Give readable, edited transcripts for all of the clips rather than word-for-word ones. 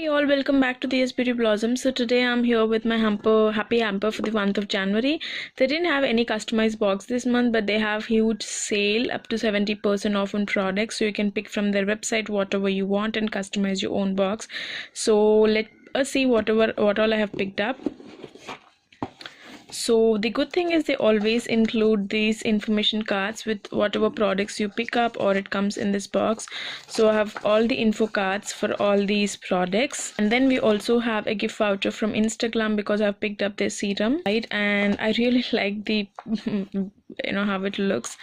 Hey all, welcome back to the Beauty Blossom. So today I'm here with my happy hamper for the month of January. They didn't have any customized box this month, but they have huge sale up to 70% off on products, so you can pick from their website whatever you want and customize your own box. So let us see what all I have picked up. So the good thing is they always include these information cards with whatever products you pick up, or it comes in this box. So I have all the info cards for all these products, and then we also have a gift voucher from Instagram because I've picked up their serum, right? And I really like the how it looks.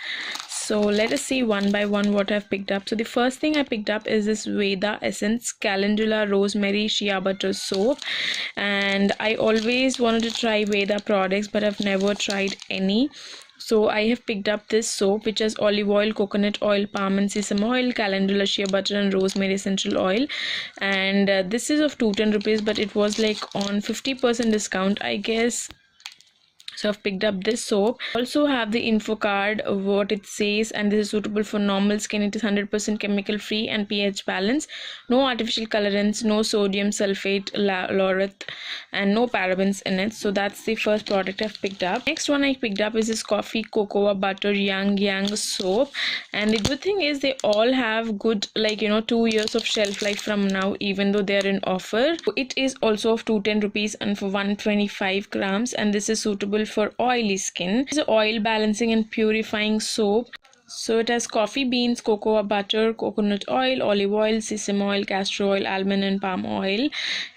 So let us see one by one what I've picked up. So the first thing I picked up is this Veda Essence Calendula Rosemary Shea Butter Soap, and I always wanted to try Veda products, but I've never tried any. So I have picked up this soap, which has olive oil, coconut oil, palm and sesame oil, calendula shea butter and rosemary essential oil. And this is of 210 rupees, but it was like on 50% discount, I guess. So I've picked up this soap. Also have the info card of what it says, and this is suitable for normal skin. It is 100% chemical free and pH balance, no artificial colorants, no sodium sulfate, laureth, and no parabens in it. So that's the first product I've picked up. Next one I picked up is this coffee cocoa butter yang soap, and the good thing is they all have good 2 years of shelf life from now, even though they're in offer. It is also of 210 rupees and for 125 grams, and this is suitable for oily skin. It's an oil balancing and purifying soap. So it has coffee beans, cocoa butter, coconut oil, olive oil, sesame oil, castor oil, almond and palm oil.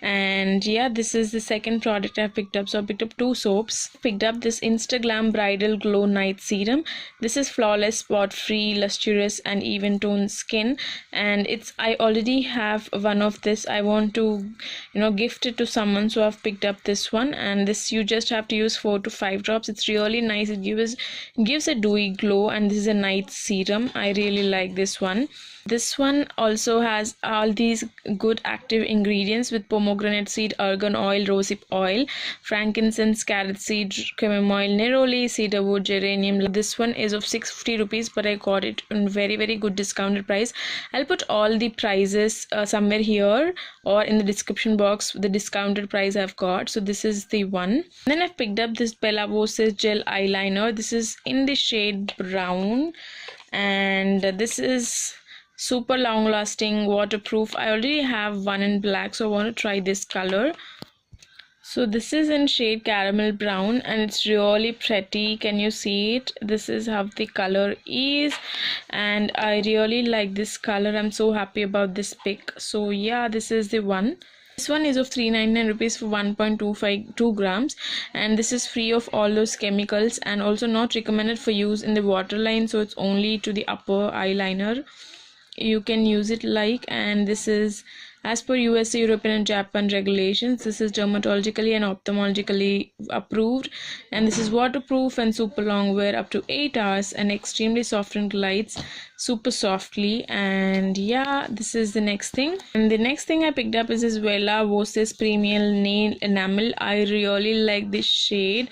And yeah, this is the second product I picked up. So I picked up two soaps. Picked up this Instagram Bridal Glow Night Serum. This is flawless, spot free, lustrous and even tone skin, and I already have one of this. I want to gift it to someone, so I've picked up this one, and this you just have to use 4 to 5 drops. It's really nice. It gives a dewy glow, and this is a night serum. I really like this one. This one also has all these good active ingredients with pomegranate seed, argan oil, rosehip oil, frankincense, carrot seed, chamomile, neroli, cedarwood, geranium. This one is of 650 rupees, but I got it on very good discounted price. I'll put all the prices somewhere here or in the description box, the discounted price I've got. So this is the one. And then I've picked up this Bella Voces gel eyeliner. This is in the shade brown, and this is super long lasting, waterproof. I already have one in black, so I want to try this color. So this is in shade caramel brown, and it's really pretty. Can you see it? This is how the color is, and I really like this color. I'm so happy about this pick. So yeah, this is the one. This one is of 399 rupees for 1.252 grams, and this is free of all those chemicals and also not recommended for use in the waterline, so it's only to the upper eyeliner you can use it and this is as per USA, European and Japan regulations. This is dermatologically and ophthalmologically approved, and this is waterproof and super long wear up to 8 hours and extremely soft and glides super softly. And yeah, this is the next thing. And the next thing I picked up is this Vela Voces Premium Nail Enamel. I really like this shade.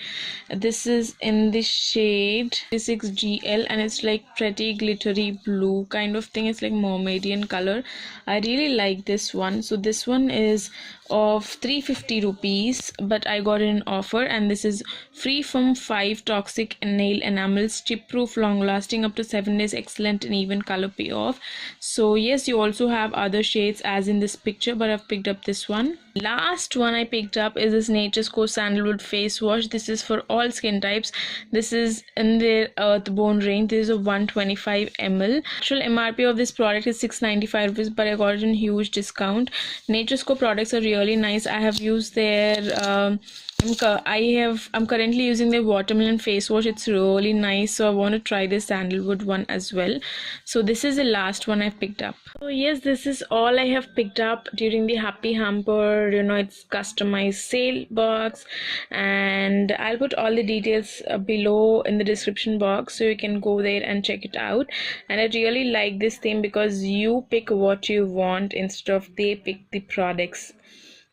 This is in the shade 6GL, and it's like pretty glittery blue kind of thing. It's like mermaidian color. I really like this one. So this one is of 350 rupees, but I got it in offer, and this is free from 5 toxic nail enamels, chip proof, long lasting up to 7 days, excellent and even color payoff. So yes, you also have other shades as in this picture, but I've picked up this one. Last one I picked up is this Nature's Co Sandalwood face wash. This is for all skin types. This is in their earthbone range. This is a 125 ml. Actual MRP of this product is 695 rupees, but I got it in huge discount. Nature's Co products are really nice. I have used their I'm currently using the watermelon face wash. It's really nice, so I want to try this sandalwood one as well. So this is the last one I've picked up. So yes, this is all I have picked up during the happy hamper. It's customized sale box, and I'll put all the details below in the description box, so you can go there and check it out. And I really like this theme because you pick what you want instead of they pick the products.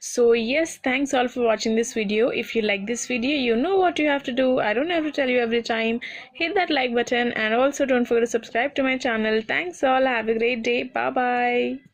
So yes, thanks all for watching this video. If you like this video, you know what you have to do. I don't have to tell you every time. Hit that like button, and also don't forget to subscribe to my channel. Thanks all. Have a great day. Bye bye.